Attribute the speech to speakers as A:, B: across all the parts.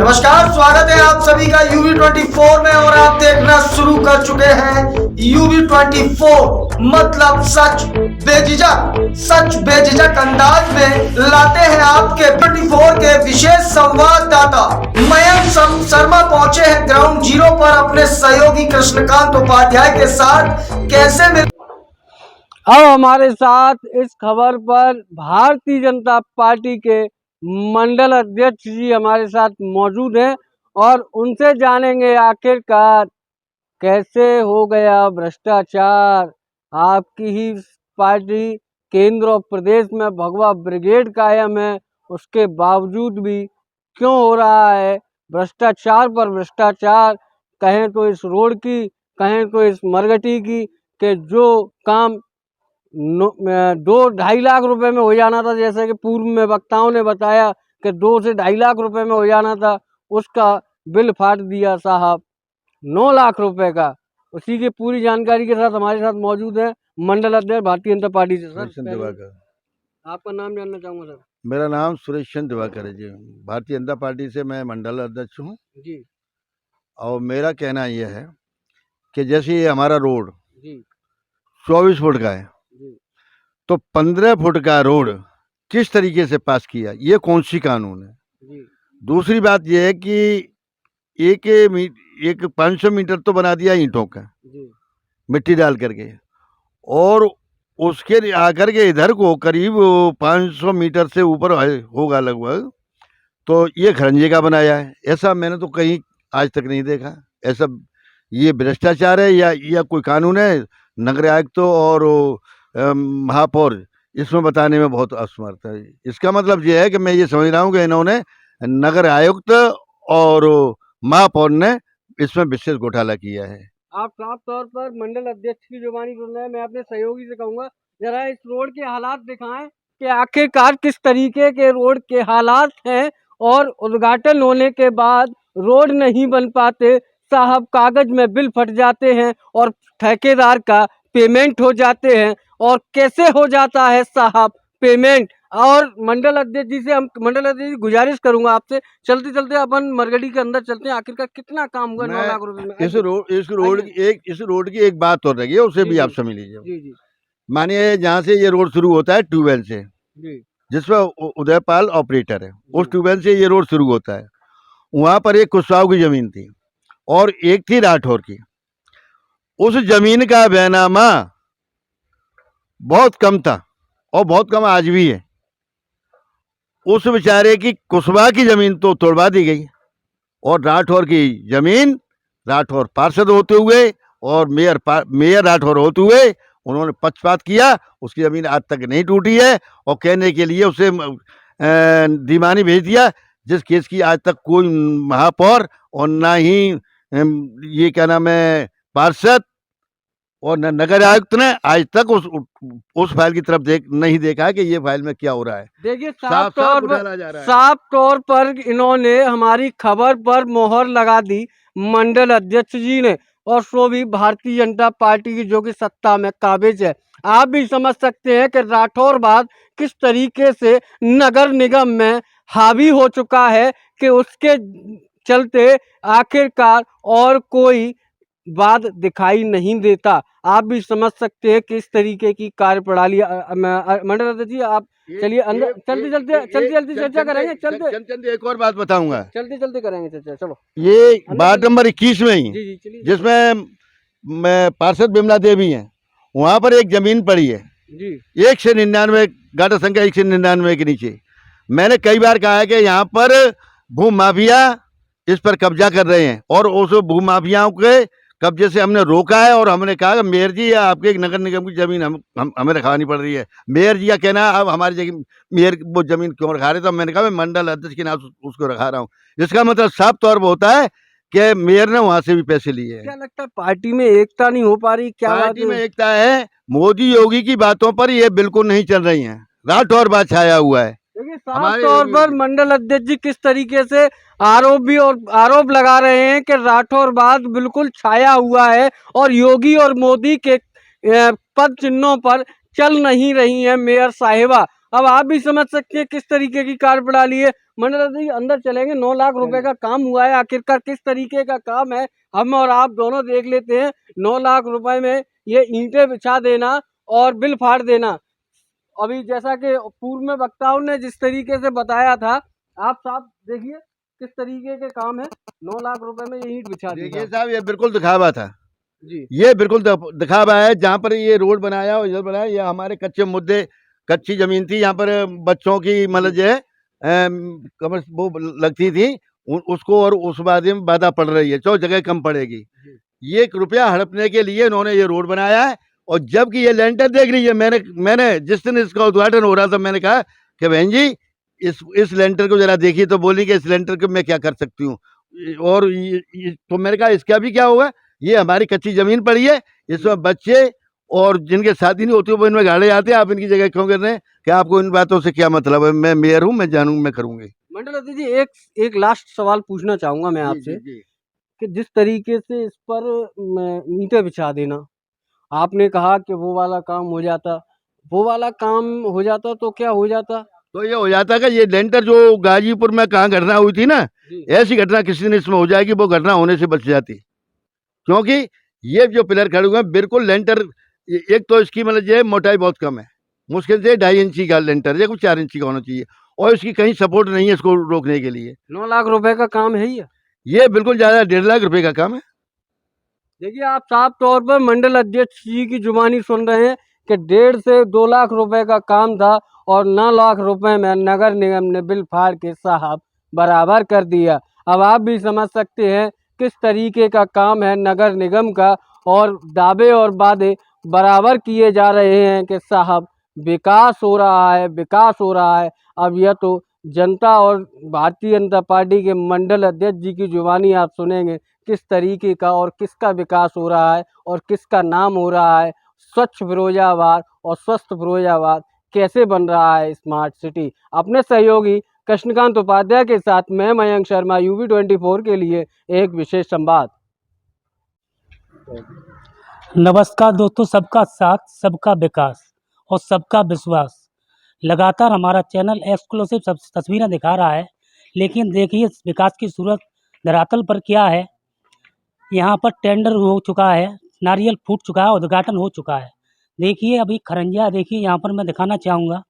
A: नमस्कार, स्वागत है आप सभी का UV24 में और आप देखना शुरू कर चुके हैं UV24 मतलब सच बेझिझक अंदाज में लाते हैं आपके 24 के विशेष संवाददाता मयंक शर्मा पहुंचे हैं ग्राउंड जीरो पर अपने सहयोगी कृष्णकांत उपाध्याय के साथ। कैसे मिल
B: अब हमारे साथ इस खबर पर भारतीय जनता पार्टी के मंडल अध्यक्ष जी हमारे साथ मौजूद हैं और उनसे जानेंगे आखिरकार कैसे हो गया भ्रष्टाचार। आपकी ही पार्टी केंद्र और प्रदेश में भगवा ब्रिगेड कायम है, उसके बावजूद भी क्यों हो रहा है भ्रष्टाचार पर भ्रष्टाचार। कहें तो इस रोड की, कहें तो इस मरघटी की, कि जो काम 2-2.5 लाख रुपए में हो जाना था, जैसे कि पूर्व में वक्ताओं ने बताया कि 2 से 2.5 लाख रुपए में हो जाना था, उसका बिल फाड़ दिया साहब 9 लाख रुपए का। उसी की पूरी जानकारी के साथ हमारे साथ मौजूद है मंडल अध्यक्ष भारतीय जनता पार्टी से। सर
C: दिवाकर,
B: आपका नाम जानना चाहूँगा सर।
C: मेरा नाम सुरेश चंद्र दिवाकर है जी। भारतीय जनता पार्टी से मैं मंडल अध्यक्ष हूँ
B: जी
C: और मेरा कहना यह है कि जैसे ये हमारा रोड
B: जी
C: 24 फुट का है,
B: जी
C: तो 15 फुट का रोड किस तरीके से पास किया, ये कौन सी कानून है।
B: जी
C: दूसरी बात यह है कि एक 500 मीटर तो बना दिया ईंटों का,
B: जी
C: मिट्टी डाल करके, और उसके आकर के इधर को करीब 500 मीटर से ऊपर होगा लगभग, तो ये खरंजे का बनाया है। ऐसा मैंने तो कहीं आज तक नहीं देखा। ऐसा ये भ्रष्टाचार है या कोई कानून है। नगर आयुक्त और महापौर इसमें बताने में बहुत असमर्थ है। इसका मतलब ये है कि मैं ये समझ रहा हूँ कि इन्होंने नगर आयुक्त और महापौर ने इसमें विशेष घोटाला किया है।
B: आप साफ तौर पर मंडल अध्यक्ष की जुबानी सुन रहे हैं। मैं अपने सहयोगी से कहूंगा जरा इस रोड के हालात दिखाएं कि आखिरकार किस तरीके के रोड के हालात हैं और उद्घाटन होने के बाद रोड नहीं बन पाते साहब, कागज में बिल फट जाते हैं और ठेकेदार का पेमेंट हो जाते हैं। और कैसे हो जाता है साहब पेमेंट। और मंडल अध्यक्ष जी से मंडल अध्यक्ष जी गुजारिश करूंगा आपसे, चलते चलते अपन मरगड़ी के अंदर चलते हैं। आखिरकार कितना काम हुआ 9 लाख रुपए में।
C: इस रोड की एक बात और रही है, उसे भी आप समझ लीजिए।
B: जी जी
C: मानिए जहाँ से ये रोड शुरू होता है ट्यूबवेल से,
B: जी
C: जिसमें उदयपाल ऑपरेटर है, उस ट्यूबवेल से ये रोड शुरू होता है। वहाँ पर एक कुशवाहा की जमीन थी और एक थी राठौर की। उस जमीन का बैनामा बहुत कम था और बहुत कम आज भी है। उस बेचारे की कुशवाहा की जमीन तो तोड़वा दी गई और राठौर की जमीन, राठौर पार्षद होते हुए और मेयर राठौर होते हुए उन्होंने पक्षपात किया। उसकी जमीन आज तक नहीं टूटी है और कहने के लिए उसे दीवानी भेज दिया, जिस केस की आज तक कोई महापौर और ना ही ये क्या नाम है पार्षद और नगर आयुक्त ने आज तक उस फाइल की तरफ नहीं देखा है कि ये फाइल में क्या हो रहा है।
B: देखिए
C: साफ
B: तौर पर इन्होंने हमारी खबर पर मोहर लगा दी मंडल अध्यक्ष जी ने, और सो भी भारतीय जनता पार्टी की जो कि सत्ता में काबिज है। आप भी समझ सकते हैं कि राठौरवाद किस तरीके से नगर निगम में हावी हो चुका है कि उसके चलते आखिरकार और कोई बात दिखाई नहीं देता। आप भी समझ सकते हैं कि इस तरीके की कार्यप्रणाली। मंडल अध्यक्ष जी आप चलिए अंदर, चलते चर्चा करेंगे। चलते
C: एक और बात बताऊंगा,
B: चलते करेंगे चर्चा। चलो
C: ये वार्ड नंबर 21 में ही,
B: जी चलिए,
C: जिसमें पार्षद बिमला देवी हैं, वहाँ पर एक जमीन पड़ी है
B: जी
C: 199 गाटा संख्या 199 के नीचे। मैंने कई बार कहा है कि यहाँ पर भू माफिया इस पर कब्जा कर रहे हैं और उस भू माफियाओं के कब्जे से हमने रोका है और हमने कहा कि मेयर जी आपके एक नगर निगम की जमीन हमें रखवानी पड़ रही है। मेयर जी का कहना अब हमारी जगह मेयर वो जमीन क्यों रखा रहे, तो मैंने कहा मैं मंडल अध्यक्ष के नाम उसको रखा रहा हूँ। इसका मतलब साफ तौर पर होता है कि मेयर ने वहां से भी पैसे लिए हैं।
B: क्या लगता है पार्टी में एकता नहीं हो पा रही? क्या
C: पार्टी में एकता है? मोदी योगी की बातों पर ये बिल्कुल नहीं चल रही है, राठौरवाद छाया हुआ है।
B: देखिए साफ तौर पर मंडल अध्यक्ष जी किस तरीके से आरोप लगा रहे हैं कि राठौरवाद बिल्कुल छाया हुआ है और योगी और मोदी के पद चिन्हों पर चल नहीं रही है मेयर साहिबा। अब आप भी समझ सकते हैं किस तरीके की कार्यप्रणाली है। मंडल जी अंदर चलेंगे, 9 लाख रुपए का काम हुआ है, आखिरकार किस तरीके का काम है हम और आप दोनों देख लेते हैं। 9 लाख रुपए में ये ईंटें बिछा देना और बिल फाड़ देना, अभी जैसा कि पूर्व में वक्ताओं ने जिस तरीके से बताया था, आप साहब देखिए किस तरीके के काम है। 9 लाख रुपए में ये ईंट बिछा दी
C: देखिए
B: साहब।
C: साहब, ये बिल्कुल दिखावा था।
B: जी
C: ये बिल्कुल दिखावा है। जहाँ पर ये रोड बनाया और इधर बनाया, ये हमारे कच्चे मुद्दे, कच्ची जमीन थी। यहाँ पर बच्चों की मतलब जो है कमर वो लगती थी, उसको और उस बारे में बाधा पड़ रही है, 4 जगह कम पड़ेगी। ये 1 रुपया हड़पने के लिए इन्होंने ये रोड बनाया है। और जबकि ये लेंटर देख लीजिए, मैंने जिस दिन इसका उद्घाटन हो रहा था, मैंने कहा कि बहन जी इस लेंटर को जरा देखिए, तो बोली कि इस लेंटर को मैं क्या कर सकती हूँ। और तो मैंने कहा इसका भी क्या होगा, ये हमारी कच्ची जमीन पड़ी है, इसमें बच्चे और जिनके शादी नहीं होती वो इनमें गाड़े आते हैं, आप इनकी जगह क्यों कर रहे हैं, कि आपको इन बातों से क्या मतलब है। मैं मेयर हूँ, मैं जानूँ, मैं करूँगी।
B: मंडल जी एक लास्ट सवाल पूछना चाहूंगा मैं आपसे कि जिस तरीके से इस पर ईंटें बिछा देना, आपने कहा कि वो वाला काम हो जाता, वो वाला काम हो जाता तो क्या हो जाता?
C: तो ये हो जाता कि ये लेंटर जो गाजीपुर में कहाँ घटना हुई थी ना,
B: जी
C: ऐसी घटना किसी दिन इसमें हो जाएगी, वो घटना होने से बच जाती। क्योंकि ये जो पिलर खड़े हुए हैं बिल्कुल लेंटर, एक तो इसकी मतलब जो है मोटाई बहुत कम है, मुश्किल से 2.5 इंची का लेंटर है, कुछ 4 इंची का होना चाहिए। और इसकी कहीं सपोर्ट नहीं है इसको रोकने के लिए।
B: 9 लाख रुपए का काम है
C: ये बिल्कुल ज़्यादा 1.5 लाख रुपए का काम है।
B: देखिए आप साफ तौर पर मंडल अध्यक्ष जी की जुबानी सुन रहे हैं कि 1.5 से 2 लाख रुपए का काम था और 9 लाख रुपए में नगर निगम ने बिल फाड़ के साहब बराबर कर दिया। अब आप भी समझ सकते हैं किस तरीके का काम है नगर निगम का, और दावे और वादे बराबर किए जा रहे हैं कि साहब विकास हो रहा है, विकास हो रहा है। अब यह तो जनता और भारतीय जनता पार्टी के मंडल अध्यक्ष जी की जुबानी आप सुनेंगे किस तरीके का और किसका विकास हो रहा है और किसका नाम हो रहा है। स्वच्छ फिरोजाबाद और स्वस्थ फिरोजाबाद कैसे बन रहा है स्मार्ट सिटी। अपने सहयोगी कृष्णकांत उपाध्याय के साथ मैं मयंक शर्मा, UB24 के लिए एक विशेष संवाद।
D: नमस्कार दोस्तों, सबका साथ, सबका विकास और सबका विश्वास। लगातार हमारा चैनल एक्सक्लूसिव सब तस्वीरें दिखा रहा है, लेकिन देखिए इस विकास की सूरत धरातल पर क्या है। यहाँ पर टेंडर हो चुका है, नारियल फूट चुका है, उद्घाटन हो चुका है। देखिए अभी खरंजा, देखिए यहाँ पर मैं दिखाना चाहूँगा,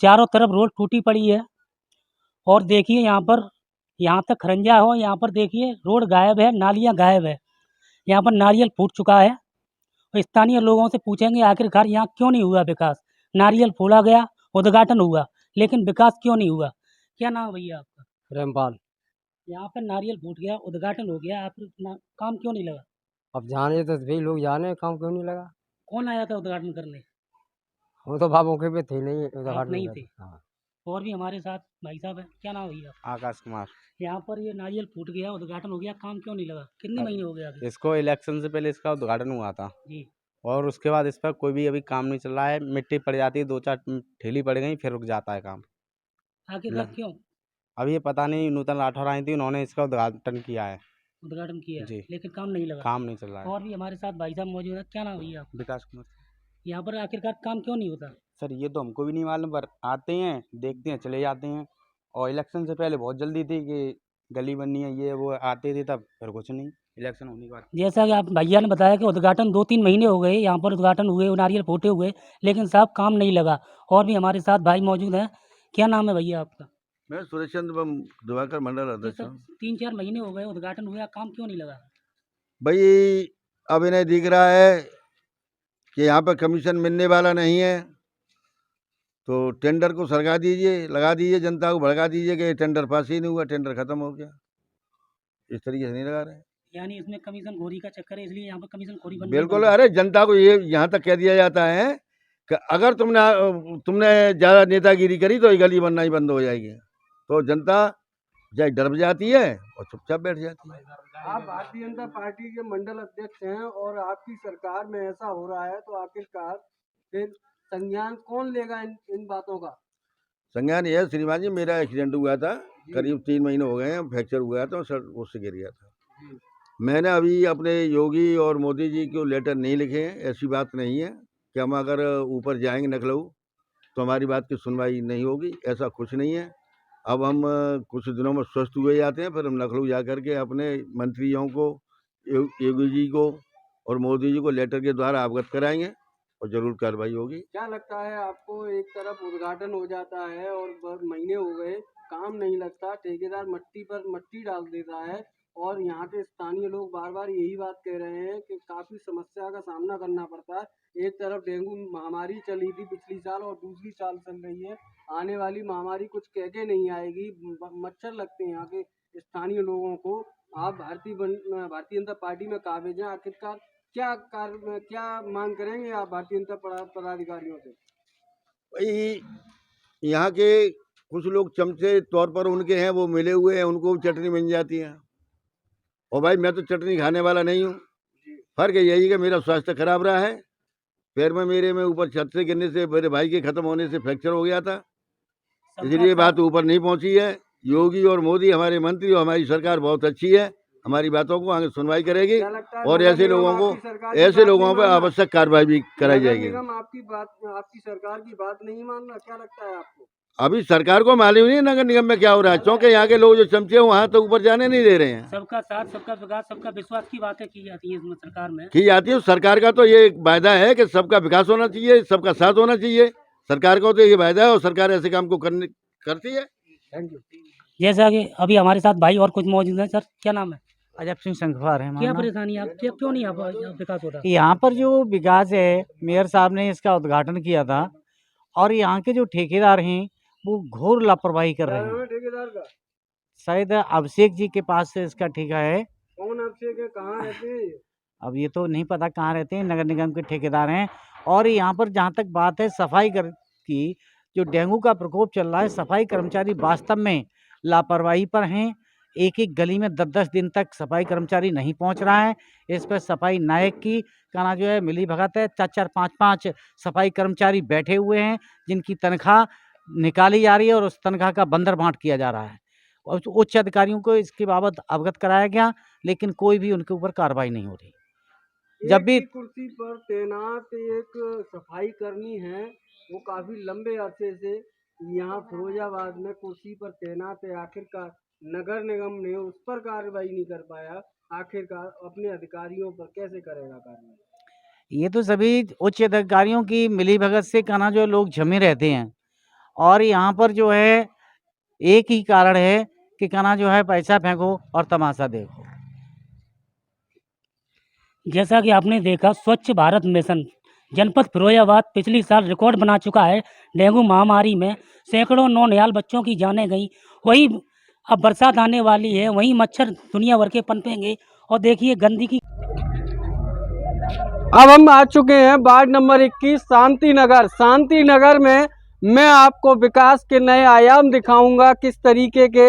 D: चारों तरफ रोड टूटी पड़ी है। और देखिए यहाँ तक खरंजा हो, यहाँ पर देखिए रोड गायब है, नालियाँ गायब है। यहाँ पर नारियल फूट चुका है। और स्थानीय लोगों से पूछेंगे आखिरकार यहाँ क्यों नहीं हुआ विकास। नारियल फोड़ा गया, उद्घाटन हुआ, लेकिन विकास क्यों नहीं हुआ। क्या नाम है भैया आपका?
B: प्रेमपाल।
D: यहाँ पर नारियल फूट गया, उद्घाटन हो गया, आप काम क्यों नहीं लगा?
B: अब जाने तो सभी लोग जाने, काम क्यों नहीं लगा।
D: कौन आया था उद्घाटन करने?
B: वो तो बाबू के पे थे नहीं,
D: आप
B: उद्घाटन
D: नहीं
B: कर-
D: थे।
B: हाँ।
D: और भी हमारे साथ भाई साहब है, क्या नाम है भैया?
E: आकाश कुमार।
D: यहाँ पर ये नारियल फूट गया, उद्घाटन हो गया, काम क्यों नहीं लगा? कितने महीने हो गए अभी?
E: इसको इलेक्शन से पहले इसका उद्घाटन हुआ था
D: जी।
E: और उसके बाद इस पर कोई भी अभी काम नहीं चल रहा है। मिट्टी पड़ जाती है, 2-4 ठेली पड़ गई, फिर रुक जाता है काम।
D: आखिरकार
E: ल-
D: क्यों?
E: अब ये पता नहीं, नूतन राठौर आई थी, उन्होंने इसका उद्घाटन किया है,
D: उद्घाटन किया
E: जी।
D: लेकिन काम नहीं लगा।
E: काम नहीं चल रहा है।
D: और भी हमारे साथ भाई साहब मौजूद है, क्या नाम है भैया?
E: विकास कुमार।
D: यहाँ पर आखिरकार काम क्यों नहीं होता?
E: सर ये तो हमको भी नहीं मालूम, पर आते हैं, देखते हैं, चले जाते हैं। और इलेक्शन से पहले बहुत जल्दी थी कि गली बननी है, ये वो आते थे, तब फिर कुछ नहीं। इलेक्शन होने के बाद
D: जैसा कि आप भैया ने बताया कि उद्घाटन 2-3 महीने हो गए, यहाँ पर उद्घाटन हुए, नारियल फूटे हुए, लेकिन साहब काम नहीं लगा। और भी हमारे साथ भाई मौजूद हैं, क्या नाम है भैया आपका?
C: मैं सुरेश चंद्र दिवाकर मंडल
D: ये
C: अध्यक्ष
D: सब
C: हूँ।
D: 3-4 महीने हो गए, उद्घाटन हुआ, काम क्यों नहीं लगा?
C: भाई अब इन्हें दिख रहा है कि यहाँ पर कमीशन मिलने वाला नहीं है, तो टेंडर को सरका दीजिए, लगा दीजिए, जनता को भड़का दीजिए कि टेंडर पास ही नहीं हुआ, टेंडर खत्म हो गया। इस तरीके से नहीं लगा रहे।
D: यानी इसमें कमीशन खोरी का चक्कर है, इसलिए यहाँ पर कमीशन खोरी बन
C: बिल्कुल। अरे जनता को ये यहाँ तक कह दिया जाता है कि अगर तुमने ज़्यादा नेतागिरी करी तो ये गली बनना ही बंद हो जाएगी। तो जनता चाहे डर जाती है और चुपचाप बैठ जाती है।
B: आप भारतीय जनता पार्टी के मंडल अध्यक्ष हैं और आपकी सरकार में ऐसा हो रहा है, तो आखिरकार फिर संज्ञान कौन लेगा इन बातों का?
C: संज्ञान यह है श्रीमान जी, मेरा एक्सीडेंट हुआ था, करीब 3 महीने हो गए हैं, फ्रैक्चर हुआ था, सर उससे गिर गया था। मैंने अभी अपने योगी और मोदी जी को लेटर नहीं लिखे हैं, ऐसी बात नहीं है कि हम अगर ऊपर जाएंगे लखनऊ तो हमारी बात की सुनवाई नहीं होगी, ऐसा कुछ नहीं है। अब हम कुछ दिनों में स्वस्थ हुए जाते हैं, फिर हम लखनऊ जा कर के अपने मंत्रियों को, योगी जी को और मोदी जी को लेटर के द्वारा अवगत कराएंगे और जरूर कार्रवाई होगी।
B: क्या लगता है आपको, एक तरफ उद्घाटन हो जाता है और महीने हो गए काम नहीं लगता, ठेकेदार मट्टी पर मट्टी डाल देता है और यहाँ के स्थानीय लोग बार बार यही बात कह रहे हैं कि काफ़ी समस्या का सामना करना पड़ता है। एक तरफ डेंगू महामारी चली थी पिछली साल और दूसरी साल चल रही है, आने वाली महामारी कुछ कह के नहीं आएगी, मच्छर लगते हैं यहाँ के स्थानीय लोगों को। आप भारतीय जनता पार्टी में काबिज हैं, आखिरकार क्या मांग करेंगे आप भारतीय जनता पदाधिकारियों से?
C: भाई यहाँ के कुछ लोग चमचे तौर पर उनके हैं, वो मिले हुए हैं, उनको चटनी मिल जाती है। और भाई मैं तो चटनी खाने वाला नहीं हूँ। फर्क यही है कि मेरा स्वास्थ्य खराब रहा है, पैर में मेरे में ऊपर छत से गिरने से मेरे भाई के खत्म होने से फ्रैक्चर हो गया था, इसलिए बात ऊपर नहीं पहुंची है। योगी और मोदी हमारे मंत्री और हमारी सरकार बहुत अच्छी है, हमारी बातों को आगे सुनवाई करेगी और ऐसे लोगों पर आवश्यक कार्रवाई भी कराई जाएगी।
B: आपकी सरकार की बात नहीं मान रहा, क्या लगता है आपको?
C: अभी सरकार को मालूम नहीं नगर निगम में क्या हो रहा है, क्योंकि यहाँ के लोग जो चमचे हैं वहाँ तो ऊपर जाने नहीं दे रहे हैं।
D: सबका साथ, सबका विकास, सबका विश्वास की बातें की जाती है इसमें सरकार में।
C: की जाती है सरकार का, तो ये वायदा है कि सबका विकास होना चाहिए, सबका साथ होना चाहिए। सरकार का तो ये वायदा है और सरकार ऐसे काम को करती है।
B: Thank you.
D: जैसा कि अभी हमारे साथ भाई और कुछ मौजूद हैं। सर क्या नाम है?
F: अजब सिंह संखवार है।
D: क्या परेशानी है? क्यों नहीं यहाँ विकास हो रहा?
F: यहाँ पर जो विकास है, मेयर साहब ने इसका उद्घाटन किया था और यहाँ के जो ठेकेदार हैं वो घोर लापरवाही कर रहे हैं।
B: ठेकेदार का
F: शायद अभिषेक जी के पास से इसका ठेका है।
B: कौन अभिषेक है, कहाँ रहते हैं?
F: अब ये तो नहीं पता कहाँ रहते हैं, नगर निगम के ठेकेदार हैं। और यहाँ पर जहाँ तक बात है सफाई की, जो डेंगू का प्रकोप चल रहा है, सफाई कर्मचारी वास्तव में लापरवाही पर हैं। एक एक गली में 10-10 दिन तक सफाई कर्मचारी नहीं पहुंच रहा है। इस पर सफाई नायक की कहना जो है मिली भगत है। 4-4, 5-5 सफाई कर्मचारी बैठे हुए हैं जिनकी तनख्वाह निकाली जा रही है और उस तनख्वाह का बंदर बांट किया जा रहा है। और उच्च अधिकारियों को इसके बाबत अवगत कराया गया, लेकिन कोई भी उनके ऊपर कार्रवाई नहीं हो रही। जब भी
B: कुर्सी पर तैनात एक सफाई कर्मी है, वो काफी लंबे अरसे से यहाँ फिरोजाबाद में कुर्सी पर तैनात है, आखिरकार नगर निगम ने उस पर कार्रवाई नहीं कर पाया, आखिरकार अपने अधिकारियों पर कैसे करेगा कार्रवाई?
F: ये तो सभी उच्च अधिकारियों की मिलीभगत से कहना जो लोग जमे रहते हैं और यहाँ पर जो है एक ही कारण है कि कहना जो है पैसा फेंको और तमाशा देखो।
D: जैसा कि आपने देखा, स्वच्छ भारत मिशन जनपद फिरोजाबाद पिछली साल रिकॉर्ड बना चुका है। डेंगू महामारी में सैकड़ों नौनिहाल बच्चों की जानें गई। वही अब बरसात आने वाली है, वहीं मच्छर दुनिया भर के पनपेंगे। और देखिए गंदगी।
B: अब हम आ चुके हैं वार्ड नंबर 21 शांति नगर में मैं आपको विकास के नए आयाम दिखाऊंगा। किस तरीके के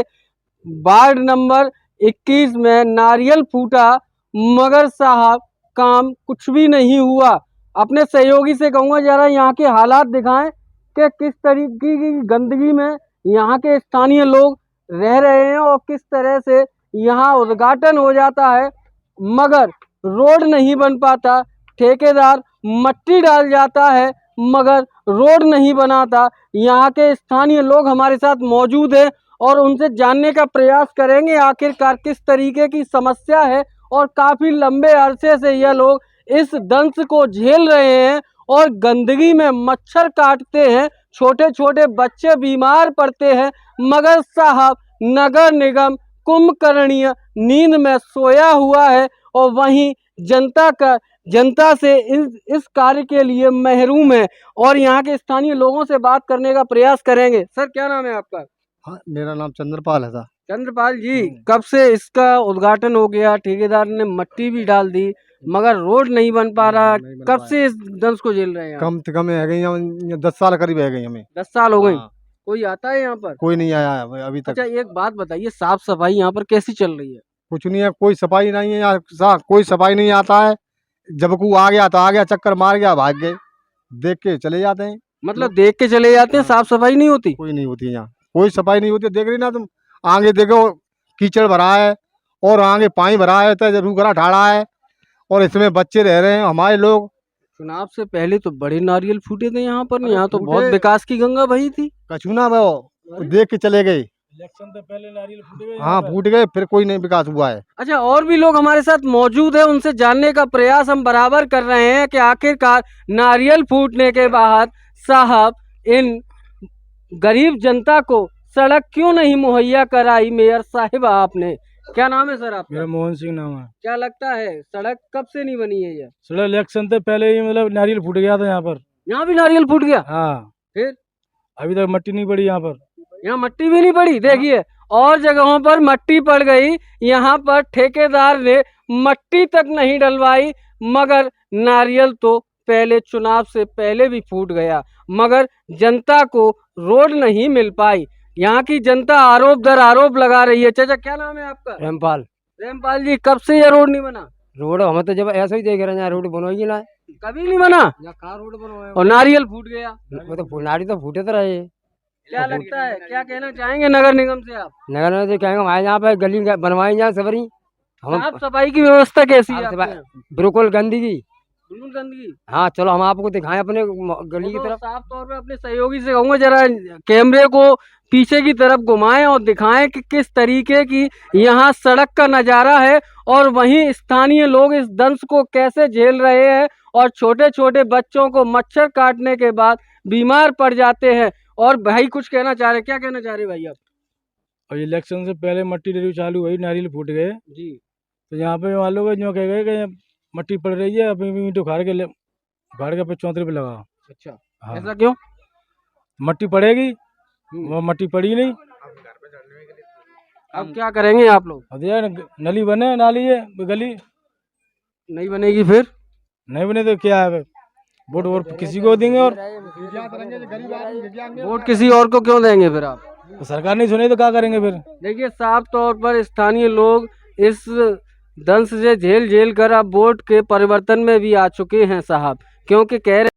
B: वार्ड नंबर 21 में नारियल फूटा मगर साहब काम कुछ भी नहीं हुआ। अपने सहयोगी से कहूँगा जरा यहाँ के हालात दिखाएं कि किस तरीके की गंदगी में यहाँ के स्थानीय लोग रह रहे हैं और किस तरह से यहाँ उद्घाटन हो जाता है मगर रोड नहीं बन पाता। ठेकेदार मट्टी डाल जाता है मगर रोड नहीं बनाता। यहाँ के स्थानीय लोग हमारे साथ मौजूद हैं और उनसे जानने का प्रयास करेंगे आखिरकार किस तरीके की समस्या है और काफ़ी लंबे अरसे से यह लोग इस दंश को झेल रहे हैं और गंदगी में मच्छर काटते हैं, छोटे छोटे बच्चे बीमार पड़ते हैं मगर साहब नगर निगम कुंभकर्णीय नींद में सोया हुआ है और वहीं जनता से इस कार्य के लिए महरूम है और यहाँ के स्थानीय लोगों से बात करने का प्रयास करेंगे। सर क्या नाम है आपका?
G: हाँ, मेरा नाम चंद्रपाल है।
B: चंद्रपाल जी, कब से इसका उद्घाटन हो गया, ठेकेदार ने मट्टी भी डाल दी मगर रोड नहीं बन पा रहा, कब से इस दंश को झेल रहे हैं?
G: कम से कम है गई 10 साल करीब है गई हमें।
B: 10 साल हो गई।
G: हाँ।
B: कोई आता है यहाँ पर?
G: कोई नहीं आया है अभी तक।
B: अच्छा एक बात बताइए, साफ सफाई यहाँ पर कैसी चल रही है?
G: कुछ नहीं है, कोई सफाई नहीं है यहाँ, कोई सफाई नहीं आता है। जब को आ गया तो आ गया, चक्कर मार गया, भाग गए, देख के चले जाते हैं।
B: मतलब देख के चले जाते हैं, साफ सफाई नहीं होती?
G: कोई नहीं होती यहाँ, कोई सफाई नहीं होती। देख रही ना तुम, आगे देखो कीचड़ भरा है और आगे पानी भरा है, तो रूखरा ठाड़ा है और इसमें बच्चे रह रहे हैं हमारे लोग।
B: चुनाव से पहले तो बड़े नारियल फूटे थे यहाँ पर,
G: अरे
B: यहाँ तो बहुत
G: फूटे।
B: विकास की गंगा बही थी।
G: कछुना में वो देख के चले गए।
E: इलेक्शन से पहले नारियल फूटे गए
G: हाँ फूट गए, फिर कोई नहीं विकास हुआ है।
B: अच्छा, और भी लोग हमारे साथ मौजूद हैं, उनसे जानने का प्रयास हम बराबर कर रहे हैं कि आखिरकार नारियल फूटने के बाद साहब इन गरीब जनता को सड़क क्यों नहीं मुहैया कराई मेयर साहिबा आपने। क्या नाम है सर आपका?
E: मेरा मोहन सिंह नाम है।
B: क्या लगता है सड़क कब से नहीं बनी है ये?
E: सर इलेक्शन से पहले ही मतलब नारियल फूट गया था यहाँ पर।
B: यहाँ भी नारियल फूट गया?
E: हाँ
B: फिर
E: अभी तक मट्टी नहीं पड़ी यहाँ पर।
B: यहाँ मट्टी भी नहीं पड़ी। देखिए और जगहों पर मट्टी पड़ गई, यहाँ पर ठेकेदार ने मट्टी तक नहीं डलवाई, मगर नारियल तो पहले चुनाव से पहले भी फूट गया, मगर जनता को रोड नहीं मिल पाई। यहाँ की जनता आरोप दर आरोप लगा रही है। चाचा क्या नाम है आपका?
H: रामपाल।
B: रामपाल जी, कब से ये रोड नहीं बना?
H: रोड हम तो जब ऐसा ही देख रहे हैं, यहाँ रोड बनवाई ना,
B: कभी नहीं बना
H: यहाँ कहाँ रोड बनवाए।
B: और नारियल फूट गया।
H: वो तो फुलनारी तो फूटे तो रहे।
B: क्या लगता है, क्या कहना चाहेंगे नगर निगम से आप?
H: नगर में तो कहेंगे हमारे यहाँ पे गली बनवाई यहाँ सबरी। हम
B: साफ सफाई की व्यवस्था कैसी है
H: साफ
B: आपके
H: सफाई-
B: यहाँ?
H: बिल्कुल गंदगी।
B: बिल्कुल गंदगी।
H: हाँ चलो हम आपको दिखाएं अपने गली की
B: तो
H: तरफ।
B: साफ तौर पे अपने सहयोगी से कहूंगा जरा कैमरे को पीछे की तरफ घुमाएं और दिखाएं कि किस तरीके की यहाँ सड़क का नज़ारा है और वहीं स्थानीय लोग इस दंश को कैसे झेल रहे हैं और छोटे छोटे बच्चों को मच्छर काटने के बाद बीमार पड़ जाते हैं। और भाई कुछ कहना चाह रहे, क्या कहना चाह रहे भाई आप?
E: और इलेक्शन से पहले मट्टी डली चालू हुई, नारियल फूट गए।
B: जी
E: तो यहाँ पे मान लो जो कह गए कि मट्टी पड़ रही है, अभी ईंट उखाड़ के पे चौंतरे पे लगा।
B: अच्छा,
E: हाँ
B: ऐसा क्यों?
E: मट्टी पड़ेगी, वो मट्टी पड़ी नहीं।
B: अब क्या करेंगे आप लोग?
E: अब यार नली बने, नाली है गली
B: नहीं बनेगी फिर?
E: नहीं बने तो क्या है, वोट और किसी को देंगे। और
B: वोट किसी और को क्यों देंगे फिर आप?
E: तो सरकार नहीं सुने तो क्या करेंगे फिर।
B: देखिए साफ तौर पर स्थानीय लोग इस दंश से झेल झेल कर अब वोट के परिवर्तन में भी आ चुके हैं साहब, क्योंकि कह रहे